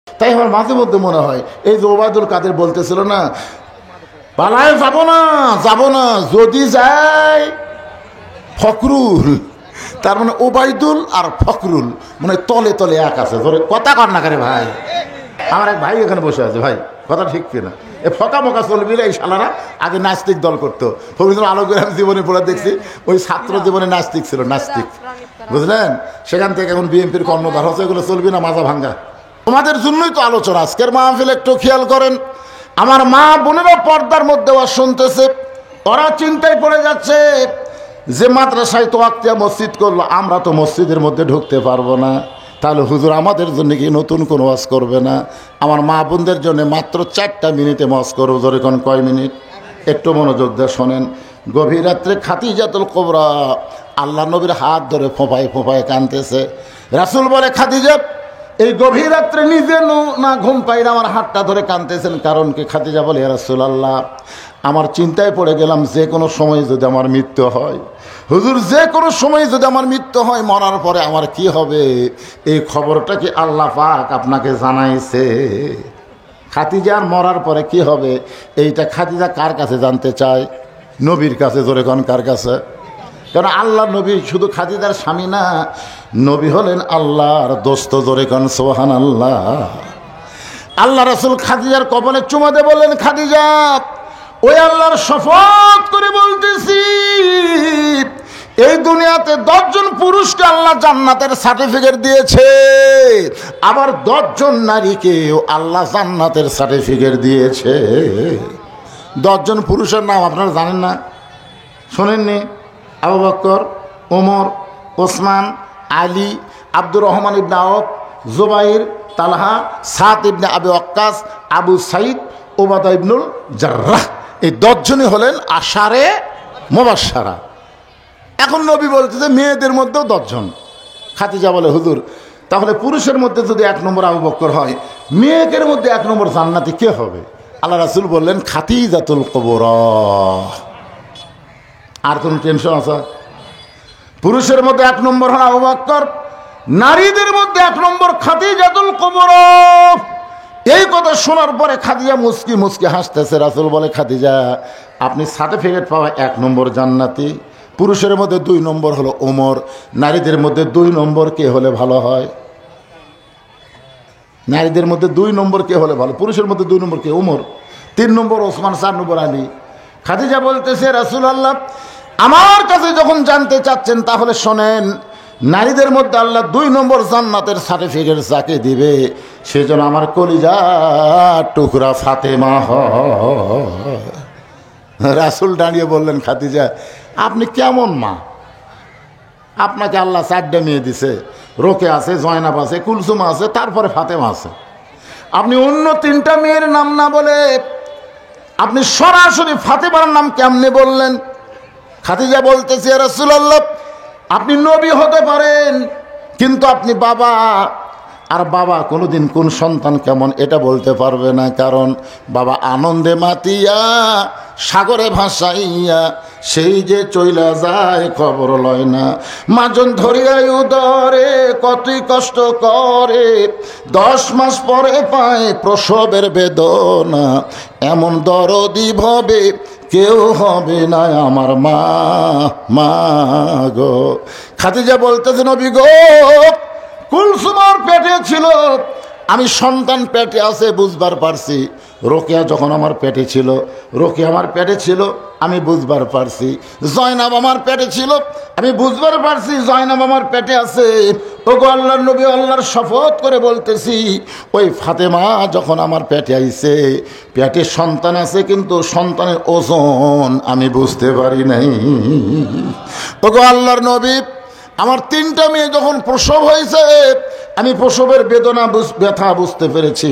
তাই আমার মাঝে মধ্যে মনে হয় এই যে ওবায়দুল কাদের বলতেছিল না, পালায় যাব না, যদি যায় ফখরুল, তার মানে ওবায়দুল আর ফখরুল মানে তলে তলে এক আছে। ধরে কথা কর না করে ভাই, আমার এক ভাই এখানে বসে আছে, ভাই কথা ঠিক কিনা? এ ফকা মকা চলবি এই শালারা আগে নাস্তিক দল করতো। রবীন্দ্র আলোকের আমি জীবনে পড়ে দেখছি, ওই ছাত্র জীবনে নাস্তিক ছিল, নাস্তিক, বুঝলেন? সেখান থেকে এখন বিএনপির কর্ণধার হচ্ছে, এগুলো চলবি না, মাজা ভাঙ্গা। তোমাদের জন্যই তো আলোচনা আজকের মাহফিল, একটু খেয়াল করেন। আমার মা বোনেরা পর্দার মধ্যে ওয়াজ শুনতেছে, ওরা চিন্তায় পড়ে যাচ্ছে যে মাদ্রাসায় তো ওয়াক্তিয়া মসজিদ করলো, আমরা তো মসজিদের মধ্যে ঢুকতে পারবো না, তাহলে হুজুর আমাদের জন্য কি নতুন কোনো ওয়াজ করবে না? আমার মা বোনদের জন্য মাত্র 4টা মিনিটে ওয়াজ করবো। ধরে কোন কয় মিনিট? একটু মনোযোগ দিয়ে শোনেন। গভীর রাত্রে খাদিজাতুল কুবরা আল্লাহ নবীর হাত ধরে ফোঁপায় ফোঁপায় কাঁদতেছে। রাসূল বলে, খাদিজা এই গভীর রাত্রে নিজে না ঘুম পাই না আমার হাতটা ধরে কাঁদতেছেন, কারণ কি? খাদিজা বলে, ইয়া রাসূলুল্লাহ, আমার চিন্তায় পড়ে গেলাম যে কোনো সময় যদি আমার মৃত্যু হয়, হুজুর যে কোনো সময় যদি আমার মৃত্যু হয়, মরার পরে আমার কি হবে, এই খবরটা কি আল্লাহ পাক আপনাকে জানাইছে? খাদিজার মরার পরে কি হবে এইটা খাদিজা কার কাছে জানতে চায়? নবীর কাছে। জোরে কোন কার কাছে? কারণ আল্লাহ নবী শুধু খাদিজার স্বামী না, নবী হলেন আল্লাহর দোস্ত। জোরে কোন সুবহানাল্লাহ। আল্লাহ রাসূল খাদিজার কপালে চুমা দিয়ে বললেন, খাদিজা ওই আল্লাহর শপথ করে বলতেছি, এই দুনিয়াতে 10 জন পুরুষকে আল্লাহ জান্নাতের সার্টিফিকেট দিয়েছে, আবার 10 জন নারীকেও আল্লাহ জান্নাতের সার্টিফিকেট দিয়েছে। 10 জন পুরুষের নাম আপনারা জানেন না? শোনেননি? আবু বকর, ওমর, ওসমান, আলী, আব্দুর রহমান ইবনে আওফ, জুবাইর, তালহা, সাদ ইবনে আবি ওয়াক্কাস, আবু সাইদ, উবাদা ইবনুল জাররাহ। এই 10 জনই হলেন আশারে মুবাশশারা। এখন নবী বলতেছে মেয়েদের মধ্যেও 10 জন। খাদিজা বলে, হুজুর তাহলে পুরুষের মধ্যে যদি 1 নম্বর আবু বকর হয়, মেয়েদের মধ্যে 1 নম্বর জান্নাতি কে হবে? আল্লাহ রাসূল বললেন, খাদিজাতুল কুবরা। আর কোন টেনশন আছে? পুরুষের মধ্যে 1 নম্বর হল আবু বকর, নারীদের মধ্যে 1 নম্বর খাদিজাতুল কুবরা। এই কথা শোনার পরে খাদিজা মুস্কি মুস্কি হাসতেছে। রাসূল বলে, খাদিজা আপনি সার্টিফিকেট পাওয়া 1 নম্বর জান্নাতি। পুরুষের মধ্যে 2 নম্বর হলো ওমর, নারীদের মধ্যে 2 নম্বর কে হলে ভালো হয়? নারীদের মধ্যে 2 নম্বর কে হলে ভালো? পুরুষের মধ্যে 2 নম্বর কে? ওমর। 3 নম্বর ওসমান, 4 নম্বর আলী। খাদিজা বলতেছে, রাসূলুল্লাহ আমার কাছে যখন জানতে চাচ্ছেন তাহলে শোনেন, নারীদের মধ্যে আল্লাহ 2 নম্বর জান্নাতের সার্টিফিকেট যাকে দিবে সেজন্য আমার কলিজা টুকরা ফাতেমা হয়। রাসূল দাঁড়িয়ে বললেন, খাদিজা আপনি কেমন মা? আপনাকে আল্লাহ 4টা মেয়ে দিছে, রোকে আছে, জয়নাব আছে, কুলসুম আছে, তারপরে ফাতেমা আছে। আপনি অন্য 3টা মেয়ের নাম না বলে আপনি সরাসরি ফাতেমার নাম কেমনে বললেন? খাদিজা বলতেছে, ইয়া রাসূলুল্লাহ আপনি নবী হতে পারেন, কিন্তু আপনি বাবা, আর বাবা কোনোদিন কোন সন্তান কেমন এটা বলতে পারবে না, কারণ বাবা আনন্দে মাতিয়া সাগরে ভাসাইয়া সেই যে চইলা যায় খবর লয় না। মাজন ধরিয়াই উদরে কতই কষ্ট করে, 10 মাস পরে পায় প্রসবের বেদনা, এমন দরদি ভবে কেউ হবে না আমার মা। মা গো। খাদিজা বলতেছে, নবী গো কুলসুমার পেটে ছিল, আমি সন্তান পেটে আছে বুঝবার পারছি। রোকেয়া যখন আমার পেটে ছিল, রোকেয়া আমার পেটে ছিল, আমি বুঝবার পারছি। জয়নাব আমার পেটে ছিল, আমি বুঝবার পারছি জয়নাব আমার পেটে আছে। ওগো আল্লাহর নবী, আল্লাহর শপথ করে বলতেছি, ওই ফাতেমা যখন আমার পেটে আইছে, পেটে সন্তান আছে, কিন্তু সন্তানের ওজন আমি বুঝতে পারি নাই। ওগো আল্লাহর নবী, আমার 3টা মেয়ে যখন প্রসব হয়েছে, আমি প্রসবের বেদনা ব্যথা বুঝতে পেরেছি,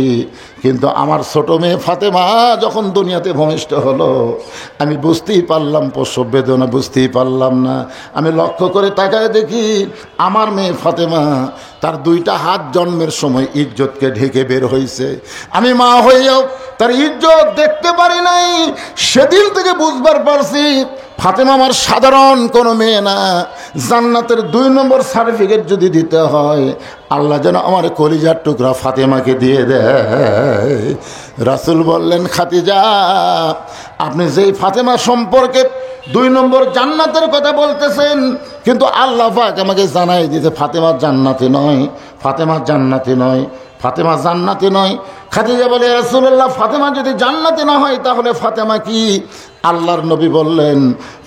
কিন্তু আমার ছোট মেয়ে ফাতেমা যখন দুনিয়াতে ভূমিষ্ঠ হলো, আমি বুঝতেই পারলাম প্রসব বেদনা, বুঝতেই পারলাম না। আমি লক্ষ্য করে তাকায় দেখি আমার মেয়ে ফাতেমা তার 2টা হাত জন্মের সময় ইজ্জতকে ঢেকে বের হয়েছে। আমি মা হয়েও তার ইজ্জত দেখতে পারি নাই। সেদিন থেকে বুঝবার পারছি ফাতেমা আমার সাধারণ কোনো মেয়ে না, জান্নাতের 2 নম্বর সার্টিফিকেট যদি দিতে হয় আল্লাহ যেন আমার কলিজার টুকরা ফাতেমাকে দিয়ে দেয়। রাসূল বললেন, খাদিজা আপনি যেই ফাতেমা সম্পর্কে 2 নম্বর জান্নাতের কথা বলতেছেন, কিন্তু আল্লাহ পাক আমাকে জানাই দিতে ফাতেমা জান্নাতি নয়, ফাতেমা জান্নাতি নয়, ফাতেমা জান্নাতি নয়। খাদিজা বলে, রাসূলুল্লাহ ফাতেমা যদি জান্নাতি না হয় তাহলে ফাতেমা কি? আল্লাহর নবী বললেন,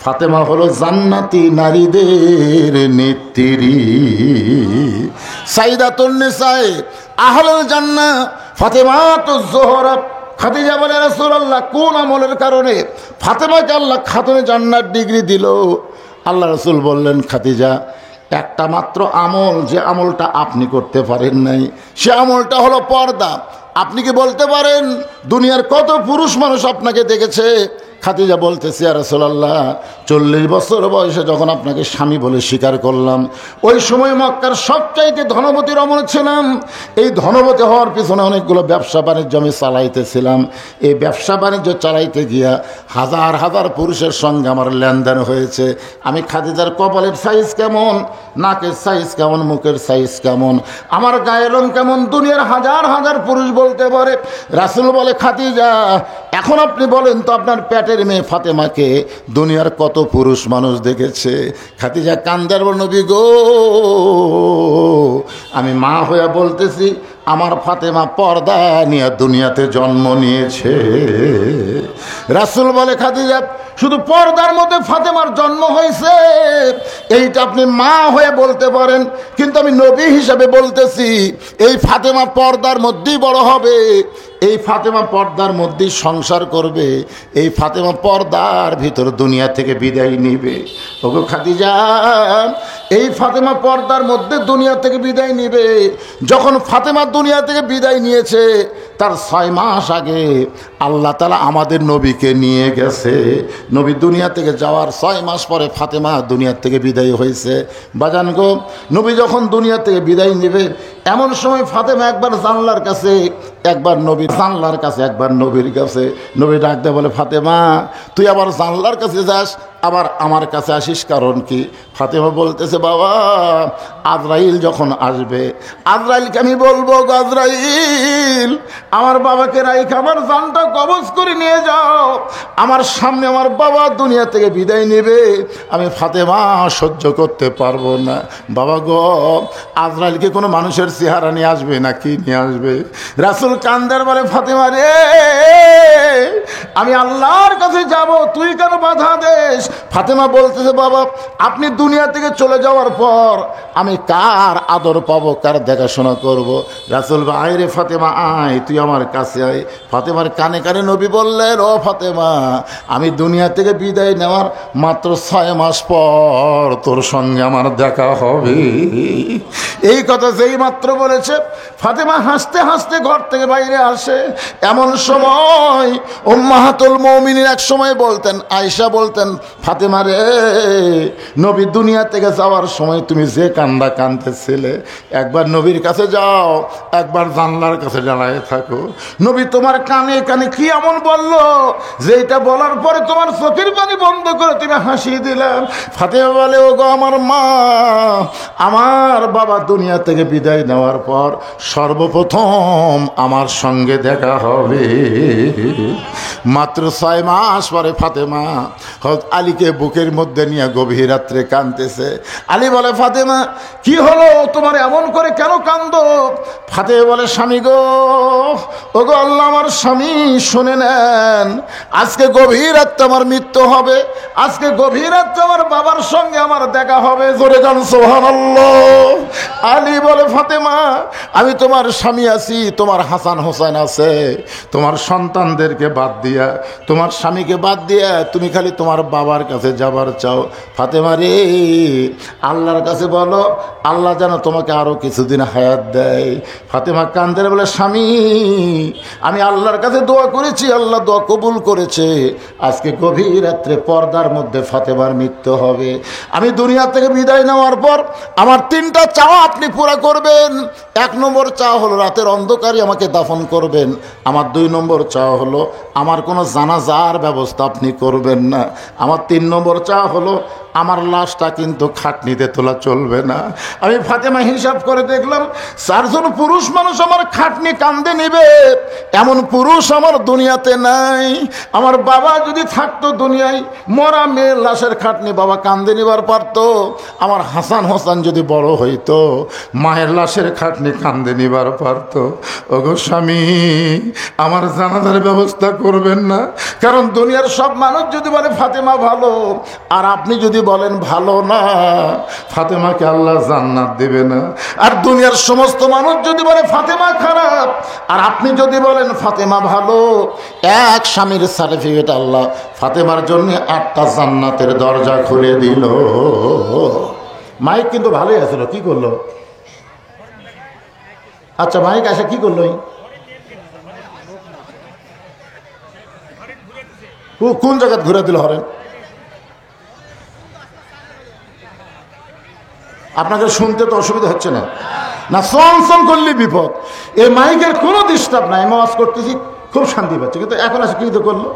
ফাতেমা হলো জান্নাতি নারীদের নেত্রী, সাইয়্যিদাতুন নিসায়ে আহলুল জান্নাহ ফাতেমাতুজ যোহরা। খাদিজা বলে, রাসূলুল্লাহ কোন আমলের কারণে ফাতেমাকে আল্লাহ খাতুনে জান্নাত ডিগ্রি দিল? আল্লাহ রাসূল বললেন, খাদিজা একটা মাত্র আমল, যে আমলটা আপনি করতে পারেন নাই, সে আমলটা হলো পর্দা। আপনি কি বলতে পারেন দুনিয়ার কত পুরুষ মানুষ আপনাকে দেখেছে? খাদিজা বলতেছে, ইয়া রাসূলুল্লাহ 40 বছর বয়সে যখন আপনাকে স্বামী বলে স্বীকার করলাম, ওই সময় মক্কার সবচাইতে ধনবতী রমণ ছিলাম। এই ধনবতী হওয়ার পিছনে অনেকগুলো ব্যবসা বাণিজ্য আমি চালাইতেছিলাম। এই ব্যবসা বাণিজ্য চালাইতে গিয়া হাজার হাজার পুরুষের সঙ্গে আমার লেনদেন হয়েছে। আমি খাদিজার কপালের সাইজ কেমন, নাকের সাইজ কেমন, মুখের সাইজ কেমন, আমার গায়ের রং কেমন, দুনিয়ার হাজার হাজার পুরুষ বলতে পারে। রাসূল বলে, খাদিজা এখন আপনি বলেন তো আপনার পেটের মেয়ে ফাতেমাকে দুনিয়ার কত পুরুষ মানুষ দেখেছে? খাদিজা কান্দার বল, নবী গো আমি মা হয়ে বলতেছি আমার ফাতেমা পর্দা নিয়ে দুনিয়াতে জন্ম নিয়েছে। রাসূল বলে, খাদিজা শুধু পর্দার মধ্যে ফাতেমার জন্ম হয়েছে এইটা আপনি মা হয়ে বলতে পারেন, কিন্তু আমি নবী হিসাবে বলতেছি এই ফাতেমা পর্দার মধ্যেই বড় হবে, এই ফাতেমা পর্দার মধ্যেই সংসার করবে, এই ফাতেমা পর্দার ভিতর দুনিয়া থেকে বিদায় নিবে। ওগো খাদিজা এই ফাতেমা পর্দার মধ্যে দুনিয়া থেকে বিদায় নিবে। যখন ফাতেমা দুনিয়া থেকে বিদায় নিয়েছে তার 6 মাস আগে আল্লাহ তাআলা আমাদের নবীকে নিয়ে গেছে। নবী দুনিয়া থেকে যাওয়ার 6 মাস পরে ফাতেমা দুনিয়া থেকে বিদায় হয়েছে। বাজান গো, নবী যখন দুনিয়া থেকে বিদায় নেবে এমন সময় ফাতেমা একবার জানলার কাছে, একবার নবীর জানলার কাছে, একবার নবীর কাছে। নবী ডাক দেয় বলে, ফাতেমা তুই আবার জানলার কাছে যাস, আবার আমার কাছে আসিস কারণ কি? ফাতেমা বলতেছে, বাবা আজরাইল যখন আসবে আজরাইলকে আমি বলবো, আজরাইল আমার বাবাকে রাইখ আমার জানটা কবজ করে নিয়ে যাও, আমার সামনে আমার বাবা দুনিয়া থেকে বিদায় নেবে, আমি ফাতেমা সহ্য করতে পারবো না। বাবা গো আজরাইলকে কোনো মানুষের চেহারা নিয়ে আসবে নাকি নিয়ে আসবে? রাসূল কান্দার বলে, ফাতেমা রে আমি আল্লাহর কাছে যাব, তুই কেন বাধা দেস? ফাতেমা বলতেছে, বাবা আপনি দুনিয়া থেকে চলে যাওয়ার পর আমি কার আদর পাবো, কার দেখাশোনা করব? রাসূল আয় রে ফাতেমা আয়, তুই আমার কাছে আয়। ফাতেমার কানে কানে নবী বললেন, ও ফাতেমা আমি দুনিয়া থেকে বিদায় নেওয়ার মাত্র 6 মাস পর তোর সঙ্গে আমার দেখা হবে। এই কথা যেই মাত্র বলেছে ফাতেমা হাসতে হাসতে ঘর থেকে বাইরে আসে। এমন সময় উম্মাহাতুল মুমিনিন এক সময় বলতেন, আয়েশা বলতেন, ফাতেমা রে নবী দুনিয়া থেকে যাওয়ার সময় তুমি যে কান্দা কাঁদতেছিলে একবার নবীর কাছে যাও, একবার জানলার কাছে দাঁড়ায় থাকো। নবী তোমার কানে কানে কি এমন বললো যে এটা বলার পরে তোমার চোখের পানি বন্ধ করে তুমি হাসিয়ে দিলাম? ফাতেমা বলে, ও গো আমার মা, আমার বাবা দুনিয়া থেকে বিদায় নেওয়ার পর সর্বপ্রথম আমার সঙ্গে দেখা হবে। মাত্র 6 মাস পরে ফাতেমা হযরত আলীকে বুকের মধ্যে নিয়ে গভীর রাত্রে কাঁদতেছে। আলী বলে, ফাতেমা কি হলো তোমার, এমন করে কেন কান্দো? ফাতেমা বলে, স্বামী গো, ও গো আল্লাহ আমার স্বামী শুনে নেন, আজকে গভীর রাত্রে আমার মৃত্যু হবে, আজকে গভীর রাত্রে আমার বাবার সঙ্গে আমার দেখা হবে। জোরে গান সুবহানাল্লাহ। আলী বলে, ফাতেমা আমি তোমার স্বামী আছি, তোমার হাসান হোসেন আছে, তোমার সন্তানদেরকে বাদ দিয়া, তোমার স্বামীকে বাদ দিয়া তুমি খালি তোমার বাবার কাছে যাবার চাও। ফাতেমা রে আল্লাহর কাছে বলো আল্লাহ যেন তোমাকে আরো কিছুদিন হায়াত দেয়। ফাতেমা কান্দের বলে, স্বামী আমি আল্লাহর কাছে দোয়া করেছি, আল্লাহ দোয়া কবুল করেছে। আজকে গভীর রাত্রে পর্দার মধ্যে ফাতেমার মৃত্যু হবে। আমি দুনিয়া থেকে বিদায় নেওয়ার পর আমার 3টা চাওয়া আপনি পুরা করবেন। 1 নম্বর চাওয়া হলো রাতের অন্ধকারে আমাকে দাফন করবেন। আমার 2 নম্বর চাওয়া হলো আমার কোনো জানাজার ব্যবস্থা আপনি করবেন না। আমার 3 নম্বর চাওয়া হলো আমার লাশটা কিন্তু খাটনিতে তোলা চলবে না। আমি ফাতেমা হিসাব করে দেখলাম 4 জন পুরুষ মানুষ আমার খাটনি কান্দে নেবে এমন পুরুষ আমার দুনিয়াতে নাই। আমার বাবা যদি থাকতো দুনিয়ায়, মরা মেয়ের লাশের খাটনি বাবা কান্দে নিবার পারতো। আমার হাসান হোসেন যদি বড় হইতো, মায়ের লাশের খাটনি কান্দে নিবার পারতো। ওগো স্বামী, আমার জানাজার ব্যবস্থা করবেন না। কারণ দুনিয়ার সব মানুষ যদি বলে ফাতেমা ভালো, আর আপনি যদি বলেন ভালো না, ফাতেমাকে আল্লাহ জান্নাত দেবে না। আর দুনিয়ার সমস্ত মানুষ যদি বলে ফাতেমা খারাপ, আর আপনি যদি বলেন ফাতেমা ভালো, এক স্বামীর সার্টিফিকেট আল্লাহ ফাতেমার জন্য 8টা জান্নাতের দরজা খুলে দিল। মাইক কিন্তু ভালোই আছিল, কি করলো? আচ্ছা, মাইক আসে কি করলো? কোন জায়গায় ঘুরে দিল হরেন? আপনাকে শুনতে তো অসুবিধা হচ্ছে না? না সন করলে বিপদ। এই মাইকের কোনো ডিস্টার্ব নাই, আমি আওয়াজ করতেছি, খুব শান্তি পাচ্ছি। কিন্তু এখন আসে কি তো করলো,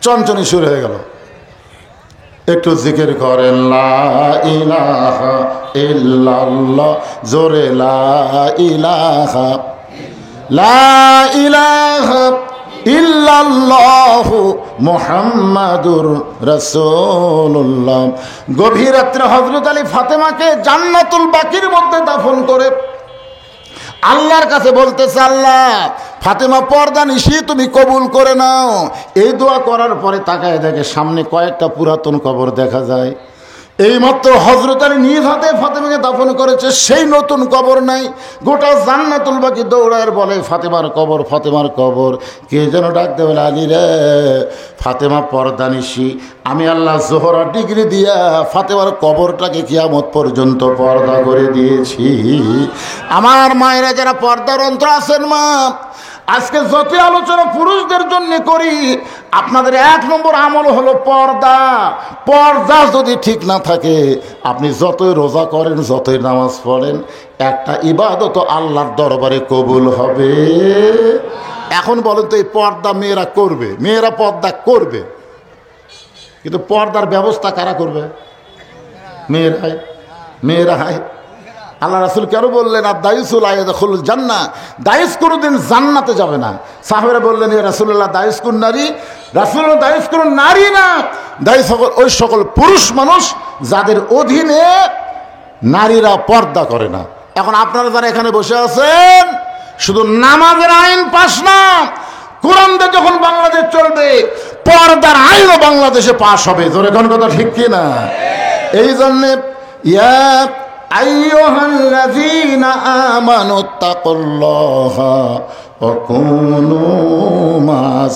চনচনি শুরু হয়ে গেল। একটু জিকির করেন লা ইলাহা ইল্লাল্লাহ, জোরে লা ইলাহা, লা ইলাহা ইল্লাল্লাহু মুহাম্মাদুর রাসূলুল্লাহ। গভীর রাত্রে হযরত আলী ফাতেমাকে জান্নাতুল বাকির মধ্যে দাফন করে আল্লাহর কাছে বলতেছে, আল্লাহ ফাতেমা পর্দা নিশি তুমি কবুল করে নাও। এই দোয়া করার পরে তাকায় দেখে সামনে কয়েকটা পুরাতন কবর দেখা যায়। এইমাত্র হযরত আলী নিজ হাতে ফাতেমাকে দাফন করেছে, সেই নতুন কবর নাই। গোটা জান্নাতুল বাকি দৌড়ায় বলে ফাতেমার কবর, ফাতেমার কবর। কে যেন ডাকতে বলে, আলী রে, ফাতেমা পর্দা নিশি, আমি আল্লাহ জোহরা ডিগ্রি দিয়া ফাতেমার কবরটাকে কিয়ামত পর্যন্ত পর্দা করে দিয়েছি। আমার মায়েরা যারা পর্দার অন্তর আছেন, মা আজকে যত আলোচনা পুরুষদের জন্য করি, আপনাদের 1 নম্বর আমল হলো পর্দা। পর্দা যদি ঠিক না থাকে, আপনি যতই রোজা করেন, যতই নামাজ পড়েন, একটা ইবাদত আল্লাহর দরবারে কবুল হবে। এখন বলেন তো, এই পর্দা মেয়েরা করবে, মেয়েরা পর্দা করবে, কিন্তু পর্দার ব্যবস্থা কারা করবে? মেয়েরাই, মেয়েরাই। আল্লাহ রাসূল কেন বললেন আর দায়ুসুল আয়াদুল জান্নাহ, দায়ুস কোনোদিন জান্নাতে যাবে না। সাহাবারা বললেন, ইয়া রাসূলুল্লাহ, দায়ুস কোন নারী? রাসূলুল্লাহ, দায়ুস কোন নারী না, দায়ুস ওই সকল পুরুষ মানুষ যাদের অধীনে নারীরা পর্দা করে না। এখন আপনারা যারা এখানে বসে আছেন, শুধু নামাজের আইন পাস না, কোরআন দিয়ে যখন বাংলাদেশ চলবে, পর্দার আইনও বাংলাদেশে পাস হবে। জোরে কোন কথা ঠিক কি না? এই জন্যে ইয়া আইয়ুহাল্লাযীনা আমানুত্তাকুল্লাহা ওয়া কুনু মাস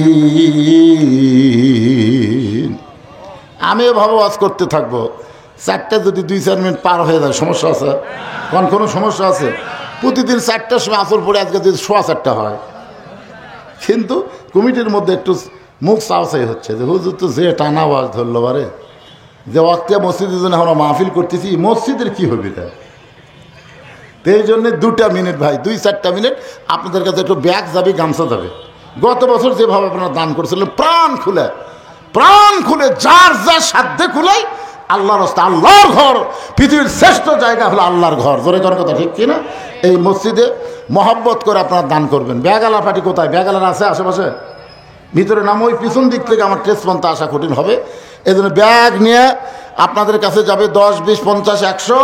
সাদিকিন। আমি এভাবে ওয়াজ করতে থাকবো, 4টা যদি 2-4 মিনিট পার হয়ে যায়, সমস্যা আছে? কোনো সমস্যা আছে? প্রতিদিন 4টার সময় আসর পড়ে, আজকে যদি 4:15 হয়। কিন্তু কমিটির মধ্যে একটু মুখ চাওয়াচাই হচ্ছে যে হুজুর তো যে টানা ওয়াজ ধরলো, বারে যে ওয়াক্তে মসজিদের জন্য আমরা মাহফিল করতেছি, মসজিদের কি হবে? তো এই জন্যে 2টা মিনিট ভাই, 2-4টা মিনিট আপনাদের কাছে একটু ব্যাগ যাবে, গামছা যাবে। গত বছর যেভাবে আপনারা দান করেছিলেন, প্রাণ খুলে যার যার সাধ্যে খুলাই, আল্লাহর রাস্তা, আল্লাহর ঘর, পৃথিবীর শ্রেষ্ঠ জায়গা হলো আল্লাহর ঘর। জোরে কোন কথা ঠিক কিনা? এই মসজিদে মহব্বত করে আপনারা দান করবেন। ব্যাগালা পার্টি কোথায়? ব্যাগালার আছে আশেপাশে? ভিতরে নাম, ওই পিছন দিক থেকে আমার ট্রেস পন্থা আসা কঠিন হবে। এই জন্য ব্যাগ নিয়ে আপনাদের কাছে যাবে 10, 20, 50, 100।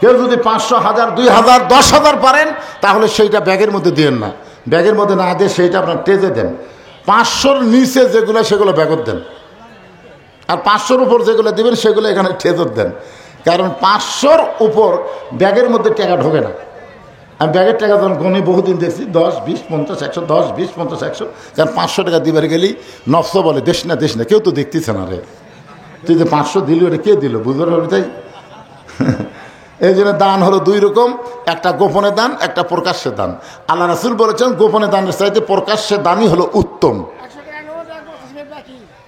কেউ যদি 500, 1000, 2000, 10,000 পারেন, তাহলে সেইটা ব্যাগের মধ্যে দিয়েন না। ব্যাগের মধ্যে না দিয়ে সেইটা আপনার ট্রেজে দেন। 500-র নিচে যেগুলো, সেগুলো ব্যাগত দেন। আর 500-র উপর যেগুলো দেবেন, সেগুলো এখানে ট্রেজত দেন। কারণ 500-র উপর ব্যাগের মধ্যে টাকা ঢোকে না। আমি ব্যাগের টাকা যখন গণে বহুদিন দেখছি, 10, 20, 50, 100, 10, 20, 50, 100। কারণ 500 টাকা দিবার গেলেই নফস বলে, দেশ না, কেউ তো দেখতেছে না রে, তুই যে 500 দিলি, ওটা কে দিল বুঝবার হবে? তাই এই জন্য দান হলো দুই রকম, একটা গোপনে দান, একটা প্রকাশ্যে দান। আল্লাহ রাসূল বলেছেন গোপনে দানের চাইতে প্রকাশ্যে দানই হলো উত্তম।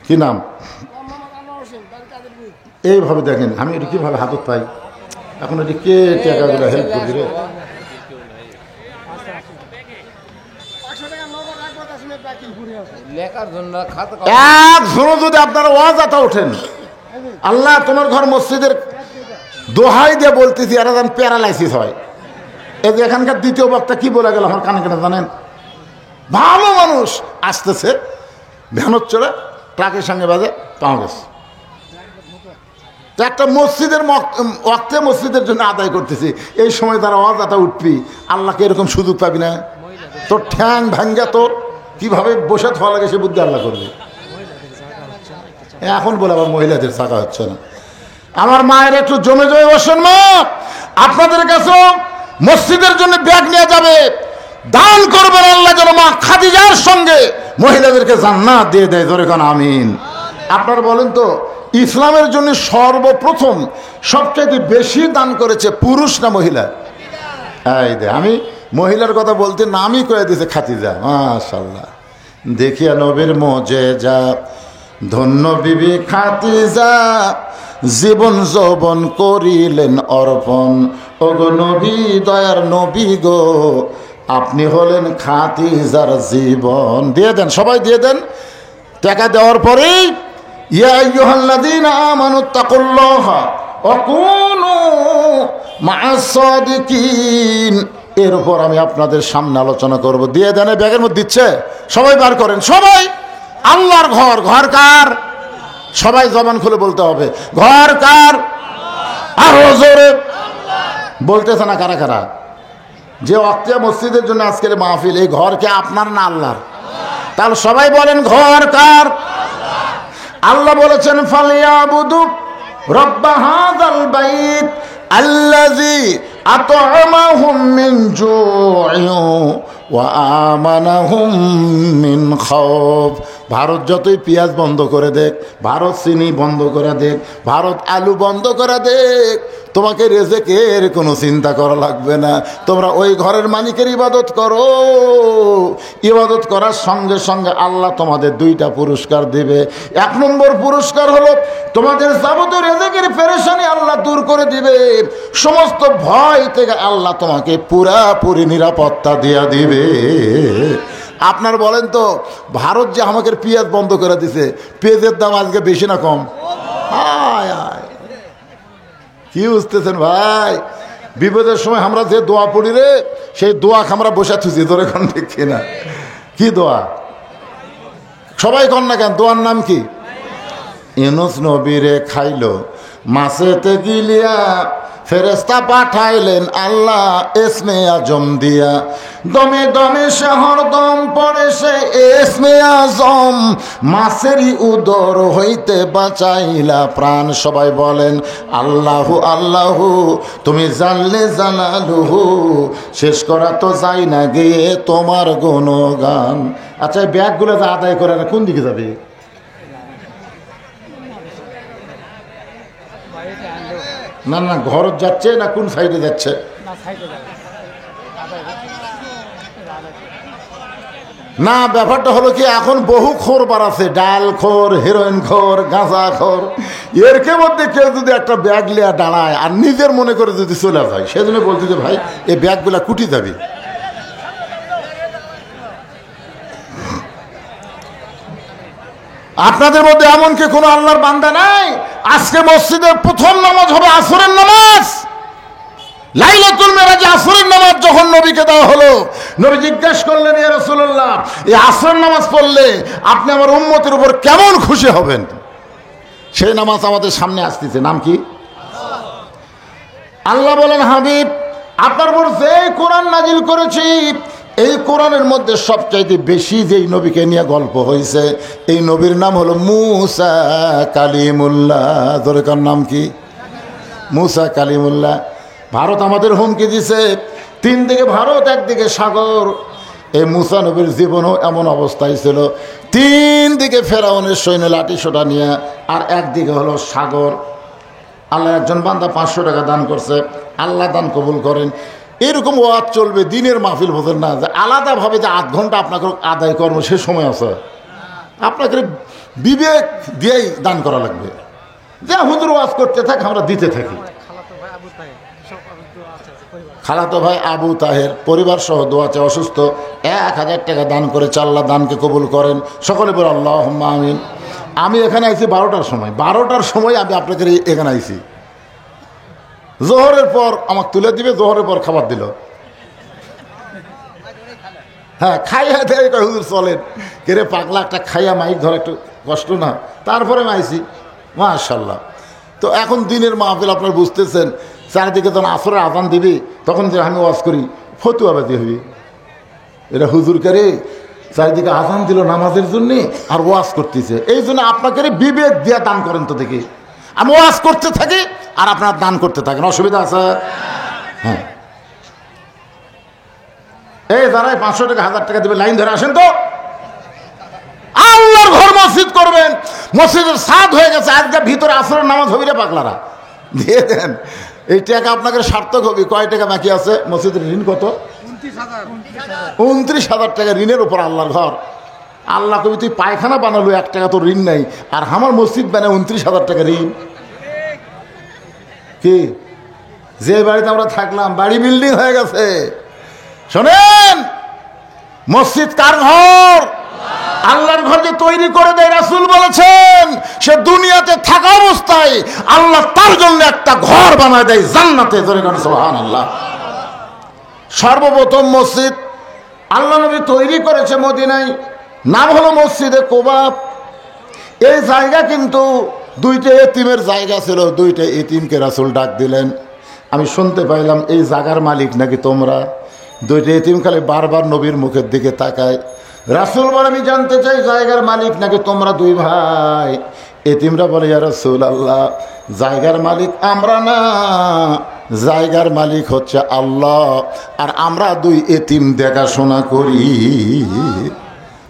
কি নাম? এইভাবে দেখেন, আমি এটা কিভাবে হাতত পাই এখন, এটি কে টাকাগুলো হেল্প করবি রে? একজনও যদি আপনারা ওয়াজাতে ওঠেন, আল্লাহ তোমার ঘর মসজিদের দোহাই দিয়ে বলতেছি, এরা যেন প্যারালাইসিস হয়। এই যে এখানকার দ্বিতীয় বক্তা কি বলে গেল আমার কানে কানে জানেন? ভালো মানুষ আসতেছে, ভ্যানত চড়ে ট্রাকের সঙ্গে বাজে পাওয়া গেছে। একটা মসজিদের ওয়াক্তে মসজিদের জন্য আদায় করতেছি, এই সময় তারা ওয়াজাটা উঠবি, আল্লাহকে এরকম সুযোগ পাবি না? তোর ঠ্যাং ভাঙ্গা তোর কিভাবে বসে থাকা লাগে সে বুদ্ধি আল্লাহ করবে। এখন বলে আবার মহিলাদের চাকা হচ্ছে না। আমার মায়ের একটু জমে জমে বসেন মা, আপনাদের কাছে মসজিদের জন্য ব্যাগ নিয়ে যাবে, দান করবেন আল্লাহ যেন মা খাদিজার সঙ্গে মহিলাদেরকে জান্নাত দিয়ে দেয়। ধরে কোন আমিন। আপনারা বলেন তো, ইসলামের জন্য সর্বপ্রথম সবচেয়ে বেশি দান করেছে পুরুষ না মহিলা? এই দে, আমি মহিলার কথা বলতে নামই করে দিয়েছে খাদিজা। মাশাআল্লাহ, দেখিয়া নবীর মুজিজা, ধন্য বিবি খাদিজা, জীবন যৌবন করিলেন অর্পণ। ওগো নবী, দয়ার নবী গো, আপনি হলেন খাদিজার জীবন। দিয়ে দেন, সবাই দিয়ে দেন। টাকা দেওয়ার পরেই ইয়া আইয়ুহাল্লাযীনা আমানুত্তাকুল্লাহা ওয়া কুনু মা'আস সাদিকিন। এর উপর আমি আপনাদের সামনে আলোচনা করব। দিয়ে দেন, ব্যাগের মধ্যে দিচ্ছে, সবাই বার করেন। সবাই আল্লাহর ঘর, ঘর কার? সবাই জবান খুলে বলতে হবে, ঘর কার? আরো জোরে বলতেছে না কারা কারা? যে ওয়াক্তিয়া মসজিদের জন্য আজকের মাহফিল, এই ঘর কি আপনার না আল্লাহর? তাহলে সবাই বলেন ঘর কার? আল্লাহ বলেছেন ফালিয়াবুদু রব্ব হাযাল বাইত আল্লাযী আত'আমাহুম মিন জু'ইন ওয়া আমানাহুম মিন খাউফ। ভারত যতই পেঁয়াজ বন্ধ করে দেখ, ভারত চিনি বন্ধ করে দেখ, ভারত আলু বন্ধ করে দেখ, তোমাকে রেজেকের কোনো চিন্তা করা লাগবে না। তোমরা ওই ঘরের মালিকের ইবাদত করো। ইবাদত করার সঙ্গে সঙ্গে আল্লাহ তোমাদের দুইটা পুরস্কার দিবে। এক নম্বর পুরস্কার হলো তোমাদের যাবতীয় রেজেকের পেরেশানি আল্লাহ দূর করে দিবে। সমস্ত ভয় থেকে আল্লাহ তোমাকে পুরাপুরি নিরাপত্তা দিয়া দিবে। আপনার বলেন তো, ভারত যে আমাকে পেঁয়াজ বন্ধ করে দিছে, পেঁয়াজের দাম আজকে বেশি না কম? আয় আয়, কি বুঝতেছেন ভাই? বিপদের সময় আমরা যে দোয়া পড়ি রে, সেই দোয়া আমরা বসে থুছি। ধরে কোন ঠিক কিনা? কি দোয়া? সবাই কন না কেন? দোয়ার নাম কি? ইউনূস নবীরে খাইলো মাছেতে গিলিয়া, ফেরেশতা পাঠাইলেন আল্লাহ ইসমে আজম দিয়া। দমে দমে শহর দম পড়ে সে ইসমে আজম, মাছেরই উদর হইতে বাঁচাইলা প্রাণ। সবাই বলেন আল্লাহু আল্লাহু, তুমি জানলে জানালুহু, শেষ করা তো যাই না গিয়ে তোমার গুণগান। আচ্ছা, ব্যাগগুলো যা আদায় করে না, কোন দিকে যাবে? না না, ঘর যাচ্ছে না কোন সাইডে যাচ্ছে? না, ব্যাপারটা হলো কি, এখন বহু খোর বাড়াচ্ছে, ডাল খোর, হেরোইন খোর, গাঁজা খোর। এর মধ্যে কেউ যদি একটা ব্যাগ লিয়া দাঁড়ায় আর নিজের মনে করে যদি চলে যায়, সেজন্য বলতে যে ভাই এই ব্যাগগুলা কুটি যাবি। আপনাদের মধ্যে এমন কি কোনো আল্লাহর বান্দা নাই? আজকে মসজিদের প্রথম নামাজ হবে আসরের নামাজ। লাইলাতুল মেরাজে আসরের নামাজ যখন নবীকে দেওয়া হলো, নবী জিজ্ঞাসা করলেন, ইয়া রাসূলুল্লাহ, এই আসরের নামাজ পড়লে আপনি আমার উম্মতের উপর কেমন খুশি হবেন? সেই নামাজ আমাদের সামনে আসতেছে, নাম কি? আল্লাহ বলেন, হাবিব, আপনার উপর যে কোরআন নাজিল করেছি, এই কোরআনের মধ্যে সবচাইতে বেশি যেই নবীকে নিয়ে গল্প হয়েছে, এই নবীর নাম হলো মুসা কালিমুল্লাহ। দরকার নাম কি? মুসা কালিমুল্লাহ। ভারত আমাদের হুমকি দিছে, তিন দিকে ভারত, একদিকে সাগর। এই মুসা নবীর জীবনও এমন অবস্থায় ছিল, তিন দিকে ফেরাউনের সৈন্য লাঠি সোটা নিয়ে, আর একদিকে হলো সাগর। আল্লাহ একজন বান্দা 500 টাকা দান করছে, আল্লাহ দান কবুল করেন। এরকম ওয়াজ চলবে, দিনের মাহফিল বোঝেন না যে আলাদাভাবে যে 8 ঘন্টা আপনাকে আদায় কর্ম সে সময় আছে। আপনাকে বিবেক দিয়েই দান করা লাগবে, যে হুজুর ওয়াজ করতে থাক, আমরা দিতে থাকি। খালাতো ভাই আবু তাহের পরিবার সহ দোয়া চাই, অসুস্থ, 1000 টাকা দান করেছে, আল্লাহ দানকে কবুল করেন। সকলে বলে আল্লাহুম্মা আমিন। আমি এখানে আইছি 12টার সময়, 12টার সময় আমি আপনাকে এখানে আইছি। জোহরের পর আমাকে তুলে দিবে, জোহরের পর খাবার দিল, হ্যাঁ খাইয়া দেয়, হুজুর চলেন কেরে পাগলা, একটা খাইয়া মাইক ধর, একটু কষ্ট না, তারপরে আমি আইছি মাশাআল্লাহ। তো এখন দিনের মাহফিল আপনার বুঝতেছেন, চারিদিকে যখন আসরের আজান দিবি তখন যে আমি ওয়াজ করি ফতুয়া বাজি হবি, এরা হুজুর কারে চারিদিকে আজান দিল নামাজের জন্যে আর ওয়াজ করতেছে। এই জন্য আপনাকে বিবেক দিয়ে দান করেন তো দেখি। আমি ওয়াজ করতে থাকি আর আপনার দান করতে থাকেন, অসুবিধা আছে? হ্যাঁ, এই যারাই 500 টাকা 1000 টাকা দেবে লাইন ধরে আসেন তো। আল্লাহর ঘর মসজিদ করবেন, মসজিদের ছাদ হয়ে গেছে, আজকে ভিতরে আসরের নামাজ হবে রে পাগলারা, দিয়ে দেন। এই টাকা আপনাকে সার্থক হবে। কয় টাকা বাকি আছে? মসজিদের ঋণ কত? 29,000 টাকা ঋণের উপর আল্লাহর ঘর। আল্লাহ কবি তুই পায়খানা বানালো, 1 টাকা তো ঋণ নাই, আর আমার মসজিদ বানায় 29,000 টাকা ঋণ। কি যে বাড়িতে আমরা থাকলাম বাড়ি বিল্ডিং হয়ে গেছে। শোনেন, মসজিদ কার ঘর? আল্লাহর ঘর যে তৈরি করে দেয়, রাসূল বলেছেন সে দুনিয়াতে থাকা অবস্থায় আল্লাহ তার জন্য একটা ঘর বানায় দেয় জান্নাতে। জোরে বলেন সুবহানাল্লাহ। সর্বপ্রথম মসজিদ আল্লাহ নবী তৈরি করেছে মদিনায়, নাম হলো মসজিদে কুবা। এই জায়গা কিন্তু 2টা এতিমের জায়গা ছিল, 2টা এতিমকে রাসূল ডাক দিলেন। আমি শুনতে পাইলাম এই জায়গার মালিক নাকি তোমরা। 2টা এতিম খালি বারবার নবীর মুখের দিকে তাকায়। রাসূল বলে আমি জানতে চাই জায়গার মালিক নাকি তোমরা 2 ভাই? এতিমরা বলে ইয়া রাসূলুল্লাহ, জায়গার মালিক আমরা না, জায়গার মালিক হচ্ছে আল্লাহ, আর আমরা 2 এতিম দেখাশোনা করি।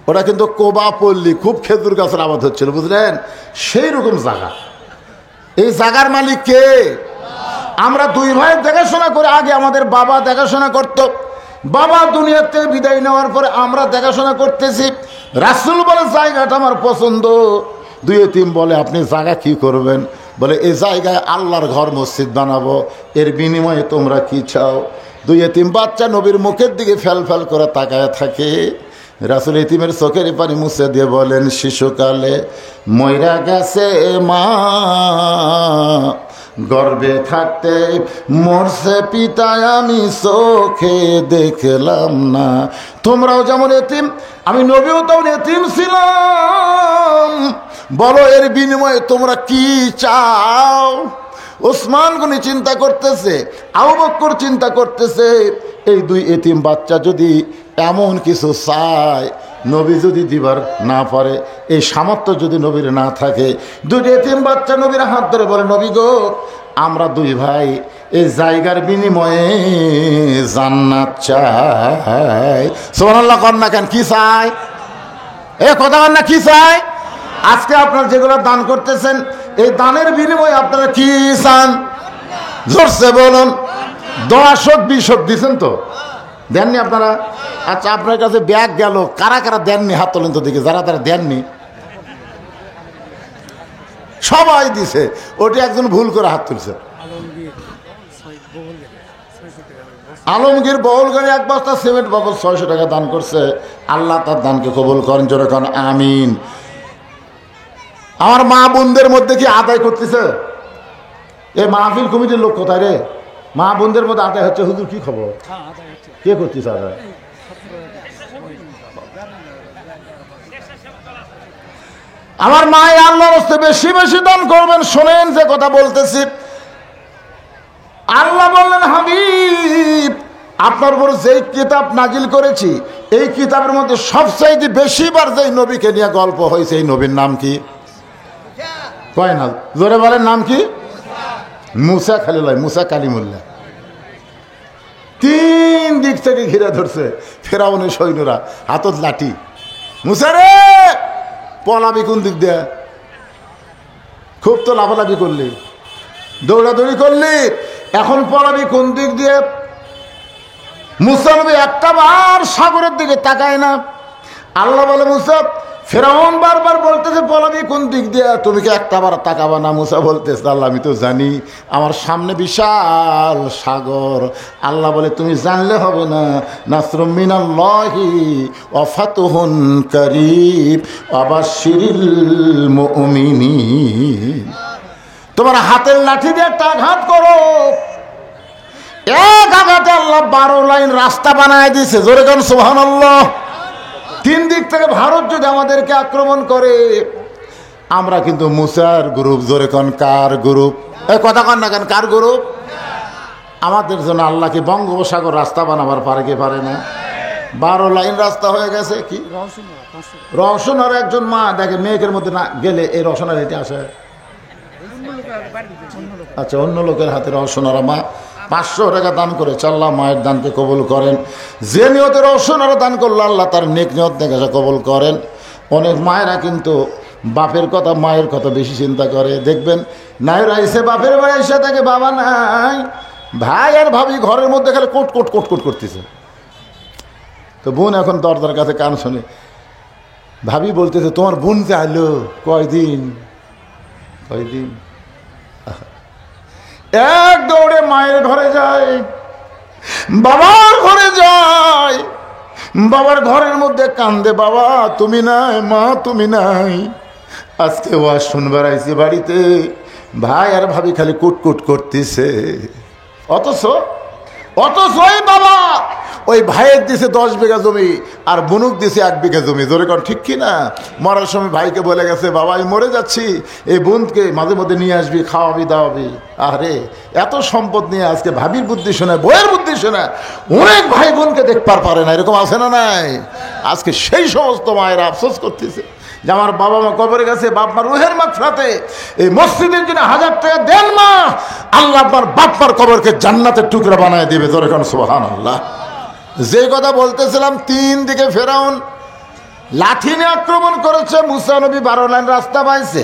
ওরা কিন্তু কোবা পল্লী, খুব খেজুর গাছের আবাদ হচ্ছিল, বুঝলেন? সেই রকম জায়গা। এই জায়গার মালিক কে? আমরা 2 ভাই দেখাশোনা করে, আগে আমাদের বাবা দেখাশোনা করত, বাবা দুনিয়ার থেকে বিদায় নেওয়ার পরে আমরা দেখাশোনা করতেছি। রাসূল বলে জায়গাটা আমার পছন্দ। 2 এতিম বলে আপনি জায়গা কি করবেন? বলে এই জায়গায় আল্লাহর ঘর মসজিদ বানাবো, এর বিনিময়ে তোমরা কি চাও? 2 এতিম বাচ্চা নবীর মুখের দিকে ফেল ফেল করে তাকায় থাকে। রাসূল এতিমের চোখের পানি মুছে দিয়ে বলেন, শিশুকালে মইরা গেছে মা, গর্ভে থাকতে মরছে পিতা, আমি চোখে দেখলাম না। তোমরাও যেমন এতিম, আমি নবীও তেমন এতিম ছিলাম, বলো এর বিনিময়ে তোমরা কি চাও? ওসমান গনি চিন্তা করতেছে, আবু বকর চিন্তা করতেছে, এই 2 এতিম বাচ্চা যদি এমন কিছু চায়, নবী যদি দিবার না পারে, এই সামর্থ্য যদি নবীর না থাকে, 2 এতিম বাচ্চা নবীর হাত ধরে বলে, নবী গো, আমরা 2 ভাই এই জায়গার বিনিময়ে জান্নাত চাই। সুবহানাল্লাহ। কর না কেন? কি চাই? এ কথা বল না, কি চাই? আজকে আপনারা যেগুলো দান করতেছেন, এই দানের বিনিময়ে আপনারা কি চান? জোরসে বলুন। 10 হোক 20 হোক দিচ্ছেন তো? দেননি আপনারা? আচ্ছা, আপনার কাছে ব্যাগ গেল, কারা কারা দেননি হাত তোলেন তো দেখি। যারা তারা দেননি সবাই দিছে, ওটি একজন ভুল করে হাত তুলছে। আলমগীর বউলগাড়ি 1 বস্তা সিমেন্ট বাবদ 600 টাকা দান করছে। আল্লাহ তার দানকে কবুল করেন, জোরে করেন আমিন। আমার মা বোনদের মধ্যে কি আদায় করতেছে? এই মাহফিল কমিটির লোক কোথায় রে? মা বোনদের মধ্যে আদায় হচ্ছে। হুজুর কি খবর? কে করতেছে আদায়? আমার মা আল্লাহর রাস্তে বেশি বেশি দান করবেন। শোনেন যে কথা বলতেছি, আল্লাহ বললেন, হাবিব আপনার উপর যেই কিতাব নাজিল করেছি, এই কিতাবের মধ্যে সবচাইতে বেশিবার যেই নবীকে নিয়ে গল্প হয়েছে, এই নবীর নাম কি? কয় না, জোরে বলেন, নাম কি? মুসা খালিল্লাহ, মুসা কালিমুল্লাহ। 3 দিক থেকে ঘিরে ধরছে ফেরাউনের সৈন্যরা, হাতত লাঠি। মুসা রে পলাবি কোন দিক দিয়ে? খুব তো লাফালাফি করলি। দৌড়াদৌড়ি করলি, এখন পলাবি কোন দিক দিয়ে? মুসা নবী একটা বার সাগরের দিকে তাকায় না। আল্লাহ বলে, মুসা, ফেরাউন বারবার বলতেছে পলাবি কোন দিক দিয়ে, তুমি কি একটা বার তাকাবা না? মুসা বলতেছে, আল্লাহ আমি তো জানি আমার সামনে বিশাল সাগর। আল্লাহ বলে, তুমি জানলে হবে না, নাসরুম মিনাল্লাহি ওয়া ফাতহুন কারীব ওয়া বাশশিরিল মুমিনিন। তোমার হাতের লাঠি দিয়ে একটা আঘাত করো, এক আঘাতে আল্লাহ 12 লাইন রাস্তা বানায় দিয়েছে। জোরে কোন সুবহানাল্লাহ। 3 দিক থেকে ভারত যদি আমাদেরকে আক্রমণ করে, আমরা কিন্তু মুসার গ্রুপ। জোরে কোন কার গ্রুপ? এই কথা কন না কেন, কার গ্রুপ? আমাদের জন্য আল্লাহ কি বঙ্গোপসাগর রাস্তা বানাবার পারে কি পারে না? 12 লাইন রাস্তা হয়ে গেছে। কি রওশনার একজন মা দেখে মেয়েকের মধ্যে না গেলে এই রওশনার হেঁটে আসে। আচ্ছা, অন্য লোকের হাতে রওশনারা মা 500 টাকা দান করে, আল্লাহ মায়ের দানকে কবুল করেন। যে নিয়তে রওশনারা দান করলো আল্লাহ তার নেক নিয়ত দেখে কবুল করেন। অনেক মায়েরা কিন্তু বাপের কথা মায়ের কথা বেশি চিন্তা করে। দেখবেন নাইরা এসে বাপের বাড়ি এসে থাকে, বাবা নাই, ভাই আর ভাবি ঘরের মধ্যে খালি কোট কোট কোট কোট করতেছে। তো বোন এখন দরজার কাছে কান শোনে, ভাবি বলতেছে, তোমার বোন যে আইলো কয়দিন? এক দৌড়ে মায়ের ঘরে যায়, বাবার ঘরে যায়, বাবার ঘরের মধ্যে কান্দে, বাবা তুমি নাই, মা তুমি নাই, আজকে ওয়াজ শুনবার আইছি বাড়িতে, ভাই আর ভাবি খালি কুটকুট করতেছে। অথচ বাবা ওই ভাইয়ের দিছে 10 বিঘা জমি আর বুনুক দিছে 1 বিঘা জমি। জোরে কর ঠিক কিনা? মরার সময় ভাইকে বলে গেছে, বাবা আমি মরে যাচ্ছি, এই বোনকে মাঝে মধ্যে নিয়ে আসবি, খাওয়াবি দাওয়াবি। আরে এত সম্পদ নিয়ে আজকে ভাবির বুদ্ধি শোনা, বইয়ের বুদ্ধি শোনা, অনেক ভাই বোনকে দেখবার পারে না। এরকম আছে না নাই? আজকে সেই সমস্ত মায়েরা আফসোস করতেছে যে আমার বাবা মা কবরে গেছে, বাপ মার রুহের মাগফিরাতে এই মসজিদের জন্য 1000 টাকা দেন মা, আল্লাহ আপনার বাপ মার কবরকে জান্নাতের টুকরা বানায় দিবে। জোরে কোন সুবহানাল্লাহ। যে কথা বলতেছিলাম, 3 দিকে ফেরাউন লাঠি নিয়ে আক্রমণ করেছে। মুসা নবী 12 লাইন রাস্তা পাইছে।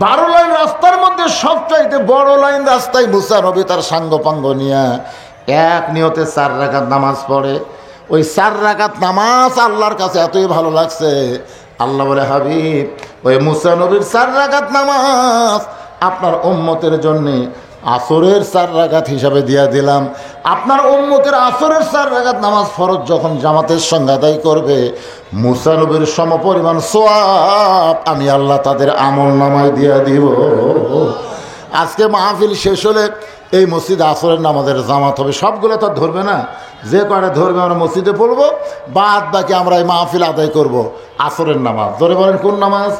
12 লাইন রাস্তার মধ্যে সবচাইতে বড় লাইন রাস্তায় মুসা নবী তার সাঙ্গপাঙ্গ নিয়ে এক নিয়তে 4 রাকাত নামাজ পড়ে। ওই 4 রাকাত নামাজ আল্লাহর কাছে এতই ভালো লাগছে, আল্লাহ বলে, হাবিব ওই মুসা নবীর 4 রাকাত নামাজ আপনার উম্মতের জন্য আসরের 4 রাকাত হিসাবে দিয়া দিলাম। আপনার উম্মতের আসরের 4 রাকাত নামাজ ফরজ যখন জামাতের সঙ্গে আদায় করবে, মুসা নবীর সমপরিমাণ সওয়াব আমি আল্লাহ তাদের আমল নামায় দিয়া দিব। আজকে মাহফিল শেষ হলে এই মসজিদে আসরের নামাজের জামাত হবে। সবগুলো তো ধরবে না, যে কয়টা ধরবে আমরা মসজিদে পড়বো, বাদ বাকি আমরা এই মাহফিল আদায় করব আসরের নামাজ। ধরে বলেন কোন নামাজ?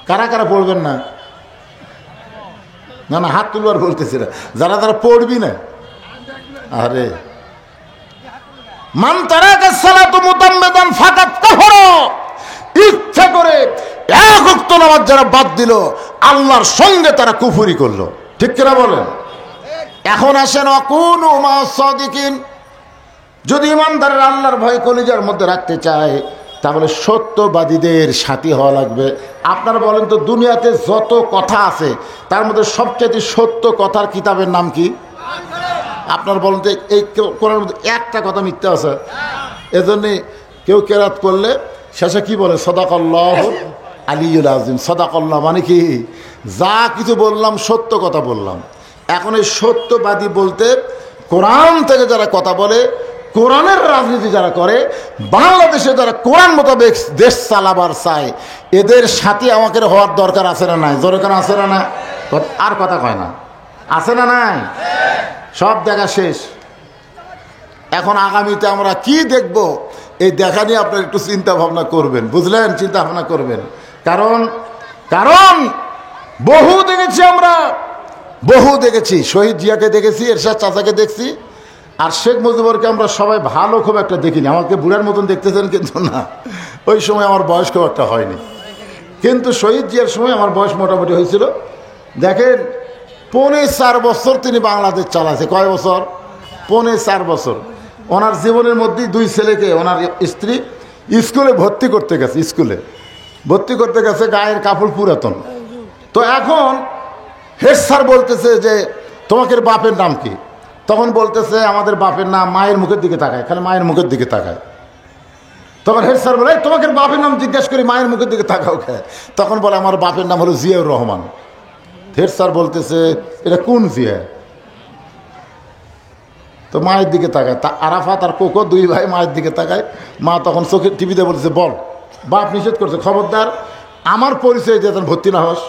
কারা কারা পড়বেন না? না না, হাত তুলবার বলতেছি না, যারা যারা পড়বি না। আরে মান তারাকা সালাতু মুতাম্মিদান ফাকাত কাফারা, ইচ্ছা করে এক ওয়াক্ত নামাজ যারা বাদ দিল আল্লাহর সঙ্গে তারা কুফরি করলো। ঠিক কিনা বলেন? এখন আসেন অকুনু মা'আস সাদিকিন। যদি ইমানদারের আল্লাহর ভয় কলিজার মধ্যে রাখতে চায় তাহলে সত্যবাদীদের সাথী হওয়া লাগবে। আপনারা বলেন তো, দুনিয়াতে যত কথা আছে তার মধ্যে সবচেয়ে সত্য কথার কিতাবের নাম কি? আপনারা বলেন তো, এই কোরআনের মধ্যে একটা কথা মিথ্যা আছে? এজন্যে কেউ কেরাত করলে শেষে কি বলে? সাদাকাল্লাহু আলিয়্যুল আযীম। সাদাকাল্লাহ মানে কি? যা কিছু বললাম সত্য কথা বললাম। এখন এই সত্যবাদী বলতে কোরআন থেকে যারা কথা বলে, কোরআনের রাজনীতি যারা করে, বাংলাদেশে যারা কোরআন মোতাবেক দেশ চালাবার চায়, এদের সাথে আমাকে হওয়ার দরকার আছে না নাই? জোরে কেন আছে না না? আর কথা কয় না, আছে না নাই? সব দেখা শেষ। এখন আগামীতে আমরা কি দেখব, এই দেখা নিয়ে আপনারা একটু চিন্তা ভাবনা করবেন, বুঝলেন? চিন্তা ভাবনা করবেন। কারণ বহু দেখেছি আমরা, বহু দেখেছি। শহীদ জিয়াকে দেখেছি, এরশাদ চাচাকে দেখছি, আর শেখ মুজিবুরকে আমরা সবাই ভালো খুব একটা দেখিনি। আমাকে বুড়ার মতন দেখতেছেন কিন্তু না, ওই সময় আমার বয়স খুব একটা হয়নি। কিন্তু শহীদ জিয়ার সময় আমার বয়স মোটামুটি হয়েছিল। দেখেন, 4.5 বছর তিনি বাংলাদেশ চালাছে। কয় বছর? 4.5 বছর। ওনার জীবনের মধ্যেই 2 ছেলেকে ওনার স্ত্রী স্কুলে ভর্তি করতে গেছে, স্কুলে ভর্তি করতে গেছে, গায়ের কাপড় পুরাতন। তো এখন হেড স্যার বলতেছে যে তোমাদের বাপের নাম কি? তখন বলতেছে আমাদের বাপের নাম, মায়ের মুখের দিকে তাকায়, খালি মায়ের মুখের দিকে তাকায়। তখন হেড স্যার বলে তোমাদের বাপের নাম জিজ্ঞেস করি, মায়ের মুখের দিকে তাকাও খায়। তখন বলে আমার বাপের নাম হলো জিয়াউর রহমান। হেড স্যার বলতেছে এটা কোন জিয়া? তো মায়ের দিকে তাকায়, তা আরাফাত আর কোকো দুই ভাই মায়ের দিকে তাকায়। মা তখন চোখের টিভিতে বলতেছে বল, বাপ নিষেধ করছে, খবরদার আমার পরিচয় দিয়ে ভর্তি না হস।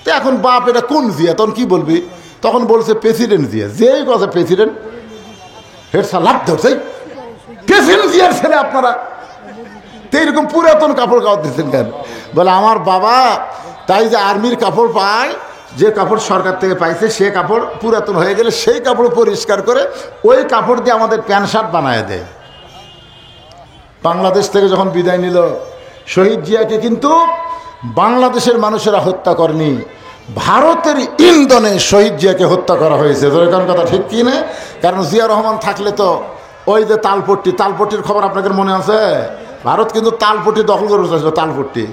তো এখন বাপ এটা কোন জিয়া? তখন কি বলবি? তখন বলছে প্রেসিডেন্ট জিয়া। যেই কথা প্রেসিডেন্ট, হেড স্যার লাভ ধরছে, প্রেসিডেন্ট জিয়ার ছেলে আপনারা তো এরকম পুরাতন কাপড় কাপড় দিচ্ছেন কেন? বলে আমার বাবা তাই যে আর্মির কাপড় পায়, যে কাপড় সরকার থেকে পাইছে সে কাপড় পুরাতন হয়ে গেলে সেই কাপড় পরিষ্কার করে ওই কাপড় দিয়ে আমাদের প্যান্ট শার্ট বানায় দেয়। বাংলাদেশ থেকে যখন বিদায় নিল, শহীদ জিয়াকে কিন্তু বাংলাদেশের মানুষেরা হত্যা করেনি, ভারতের ইন্ধনে শহীদ জিয়াকে হত্যা করা হয়েছে। কারণ কথা ঠিক কি না? কারণ জিয়া রহমান থাকলে তো ওই যে তালপট্টির খবর আপনাদের মনে আছে? ভারত কিন্তু তালপট্টি দখল করে বসেছিল। তালপট্টি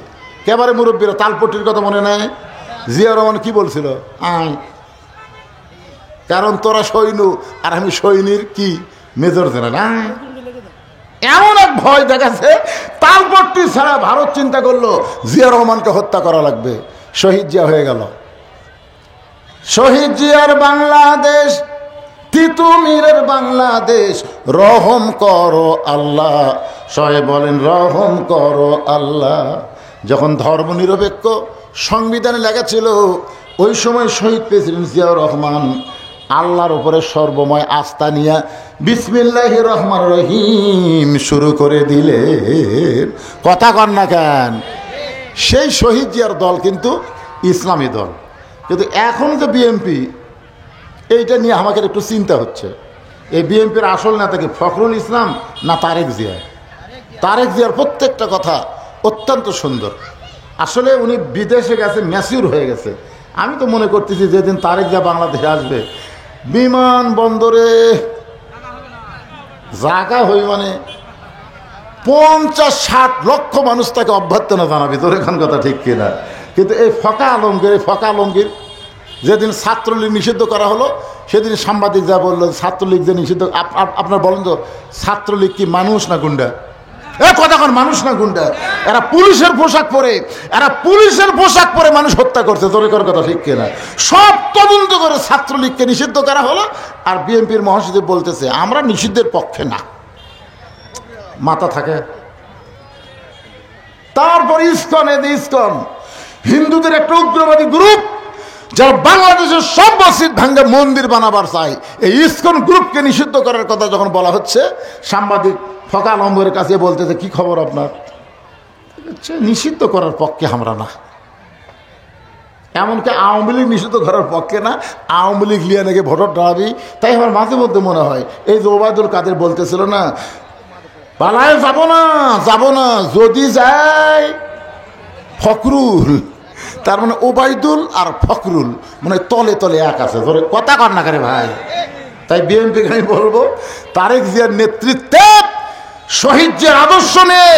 কেবারে মুরব্বীরা তালপট্টির কথা মনে নেয়? জিয়া রহমান কি বলছিল? কারণ তোরা সৈন্য আর আমি সৈনির কি মেজর জেনারেল। এমন এক ভয় দেখাচ্ছে, তালপট্টি ছাড়া ভারত চিন্তা করলো জিয়া রহমানকে হত্যা করা লাগবে। শহীদ জিয়া হয়ে গেল। শহীদ জিয়ার বাংলাদেশ, তিতুমিরের বাংলাদেশ, রহম করো আল্লাহ। সবাই বলেন রহম করো আল্লাহ। যখন ধর্ম নিরপেক্ষ সংবিধানে লেখা ছিল, ওই সময় শহীদ প্রেসিডেন্ট জিয়াউর রহমান আল্লাহর উপরে সর্বময় আস্থা নিয়ে বিসমিল্লাহির রহমানির রহিম শুরু করে দিলেন। কথা কন না কেন? সেই শহীদ জিয়ার দল কিন্তু ইসলামী দল। কিন্তু এখন যে বিএনপি, এইটা নিয়ে আমাকে একটু চিন্তা হচ্ছে। এই বিএনপির আসল নেতা কি ফখরুল ইসলাম না তারেক জিয়া? তারেক জিয়ার প্রত্যেকটা কথা অত্যন্ত সুন্দর। আসলে উনি বিদেশে গেছে, ম্যাচিউর হয়ে গেছে। আমি তো মনে করতেছি যেদিন তারেক জিয়া বাংলাদেশে আসবে, বিমানবন্দরে জায়গা হই মানে 50-60 লক্ষ মানুষ তাকে অভ্যর্থনা জানাবি। তোর এখন কথা ঠিক কিনা? কিন্তু এই ফকা আলমগীর যেদিন ছাত্রলীগ নিষিদ্ধ করা হলো, সেদিন সাংবাদিক যা বললো ছাত্রলীগ যে নিষিদ্ধ, আপনার বলেন তো ছাত্রলীগ কি মানুষ না গুন্ডা? কতক্ষণ মানুষ না গুন্ডা? এরা পুলিশের পোশাক পরে মানুষ হত্যা করছে। তোর কথা ঠিক কিনা? সব তদন্ত করে ছাত্রলীগকে নিষিদ্ধ করা হলো, আর বিএনপির মহাসচিব বলতেছে আমরা নিষিদ্ধের পক্ষে না। মাথা থাকে। তারপর ইসকন হিন্দুদের একটা উগ্রবাদী গ্রুপ, যারা বাংলাদেশের সব মসজিদ ভাঙ্গে মন্দির বানাবার চায়। এই ইসকন গ্রুপকে নিষিদ্ধ করার কথা যখন বলা হচ্ছে, সাংবাদিক ফকা আলমগীরের কাছে বলতেছে কি খবর আপনার? নিষিদ্ধ করার পক্ষে আমরা না। এমনকি আওয়ামী লীগ নিষিদ্ধ করার পক্ষে না, আওয়ামী লীগ লিয়ে নাকি ভোটার দাঁড়াবি। তাই আমার মাঝে মধ্যে মনে হয় এই যে ওবায়দুল কাদের বলতেছিল না, পালায় যাব না, যদি যায় ফখরুল, তার মানে ওবায়দুল আর ফখরুল মানে তলে তলে এক আছে। ধরে কথা কর না করে ভাই। তাই বিএনপিকে আমি বলবো, তারেক জিয়ার নেতৃত্বে শহীদ জিয়ার আদর্শ নিয়ে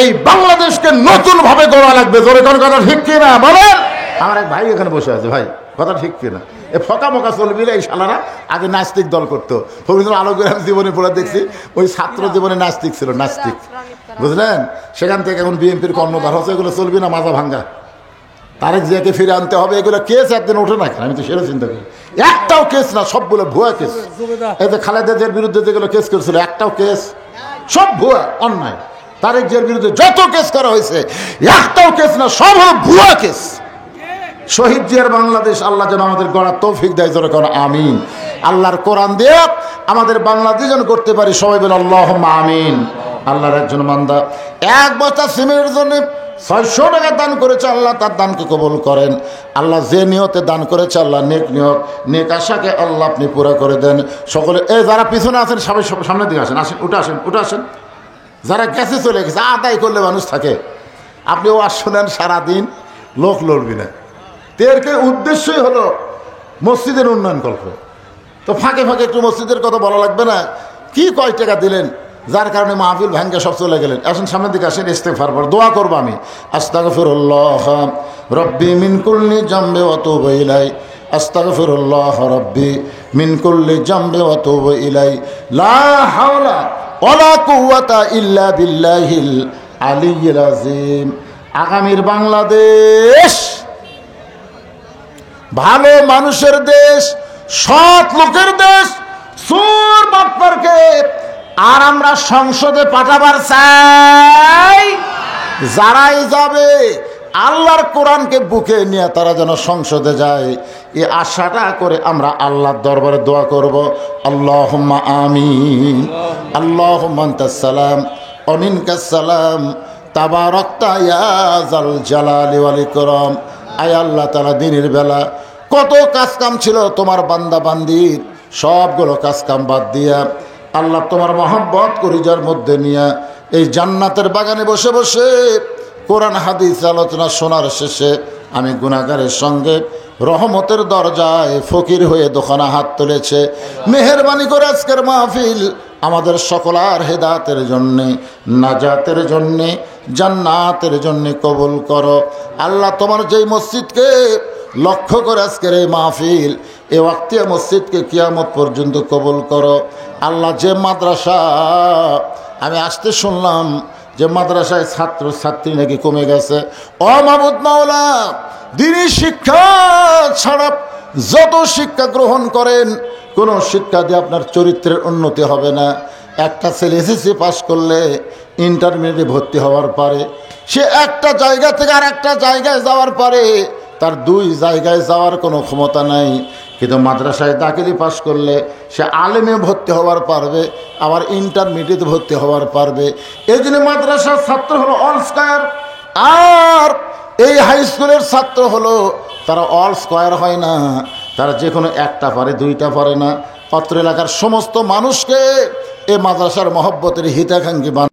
এই বাংলাদেশকে নতুন ভাবে গড়া লাগবে। ধরে কোন কথা ঠিক কিনা বলেন? আমার এক ভাই এখানে বসে আছে, ভাই কথা ঠিক কিনা? এ ফকা মকা চলবি না। এই শালারা আগে নাস্তিক দল করতো। ফখরুল আলমগীর আমি জীবনে পড়ে দেখছি, ওই ছাত্র জীবনে নাস্তিক ছিল, নাস্তিক, বুঝলেন? সেখান থেকে এখন বিএনপির কর্ণধার হচ্ছে। এগুলো চলবি না, মাজা ভাঙ্গা। তারেক জিয়াকে ফিরে আনতে হবে। এগুলো কেস একদিন ওঠে না। আমি তো সেটা চিন্তা করি, একটাও কেস না, সবগুলো ভুয়া কেস। এই যে খালেদা জিয়ার বিরুদ্ধে যেগুলো কেস করেছিল, একটাও কেস, সব ভুয়া, অন্যায়। তারেক জিয়ার বিরুদ্ধে যত কেস করা হয়েছে, একটাও কেস না, সব হলো ভুয়া কেস। শহীদ জিয়ার বাংলাদেশ আল্লাহ যেন আমাদের গড়ার তৌফিক দেয়। জোরে কোন আমিন। আল্লাহর কোরআন দিয়ে আমাদের বাংলাদেশ যেন করতে পারি। সবাই বলে আল্লাহুম্মা আমিন। আল্লাহর একজন বান্দা 1 বস্তা সিমেন্টের জন্য 600 টাকা দান করেছে। আল্লাহ তার দানকে কবুল করেন। আল্লাহ যে নিয়তে দান করেছে, আল্লাহ নেক নিয়ত, নেক আশাকে আল্লাহ আপনি পুরা করে দেন। সকলে যারা পিছনে আছেন সবাই সামনের দিকে আসেন, উঠে আসেন। যারা গেছে চলে গেছে, আদায় করলে মানুষ থাকে। আপনি ওয়াজ শোনেন সারাদিন, লোক লড়বি না। তেরকে উদ্দেশ্যই হলো মসজিদের উন্নয়ন কল্প। তো ফাঁকে ফাঁকে একটু মসজিদের কথা বলা লাগবে না? কি কয় টাকা দিলেন? যার কারণে মাহফিল ভাঙ্গে সব চলে গেলেন। এখন সামনের দিকে আসেন, ইস্তেগফার পর দোয়া করবো আমি। আস্তাগফিরুল্লাহ রব্বি মিন কুল্লি জামবি ওয়া তুবু ইলাই, আস্তাগফিরুল্লাহ রব্বি মিন কুল্লি জামবি ওয়া তুবু ইলাই, লা হাওলা ওয়ালা কুওয়াতা ইল্লা বিল্লাহিল আলিয়্যিল আযীম। আগামীর বাংলাদেশ ভালো মানুষের দেশ, সৎ লোকের দেশ, সুর বাটপারকে আর আমরা সংসদে পাঠাবার চাই। যারাই যাবে আল্লাহর কোরআনকে বুকে নিয়ে তারা যেন সংসদে যায়, এই আশাটা করে আমরা আল্লাহর দরবারে দোয়া করব। আল্লাহুম্মা আমিন। আল্লাহুম্মা আনতাস সালাম ওয়া মিনকাস সালাম, তাবারাকতা ইয়া যাল জালালি ওয়াল ইকরাম। আয় আল্লাহ তাআলা, দিনের বেলা কত কাজ কাম ছিল তোমার বান্দা বান্দির, সবগুলো কাজ কাম বাদ দিয়া আল্লাহ তোমার মহব্বত কলিজার মধ্যে নিয়ে এই জান্নাতের বাগানে বসে বসে কোরআন হাদিস আলোচনা শোনার শেষে আমি গুনাহগারের সঙ্গে রহমতের দরজায় ফকির হয়ে দোকানে হাত তুলেছে। মেহেরবানি করে আজকের মাহফিল আমাদের সকলার হেদায়েতের জন্যে, নাজাতের জন্যে, জান্নাতের জন্যে কবুল করো। আল্লাহ তোমার যেই মসজিদকে লক্ষ্য করে আজকের এই মাহফিল, এ ওয়াক্তিয়া মসজিদকে কিয়ামত পর্যন্ত কবুল করো। আল্লাহ যে মাদ্রাসা আমি আসতে শুনলাম যে মাদ্রাসায় ছাত্র ছাত্রী নাকি কমে গেছে, ও মাবুদ মাওলা, দ্বীনি শিক্ষা ছাড়া যত শিক্ষা গ্রহণ করেন কোনো শিক্ষা দিয়ে আপনার চরিত্রের উন্নতি হবে না। একটা ছেলে এসএসসি পাস করলে ইন্টারমিডিয়েটে ভর্তি হওয়ার পরে সে একটা জায়গা থেকে আর একটা জায়গায় যাওয়ার পরে তার দুই জায়গায় যাওয়ার কোনো ক্ষমতা নাই। কিন্তু মাদ্রাসায় দাখিলি পাস করলে সে আলেমে ভর্তি হওয়ার পারবে, আবার ইন্টারমিডিয়েট ভর্তি হওয়ার পারবে। এই জন্য মাদ্রাসার ছাত্র হলো অল স্কয়ার, আর এই হাই স্কুলের ছাত্র হলো তারা অল স্কয়ার হয় না, তারা যে কোনো একটা পারে, দুইটা পারে না। অত্র এলাকার সমস্ত মানুষকে এই মাদ্রাসার মহব্বতের হিতাকাঙ্ক্ষী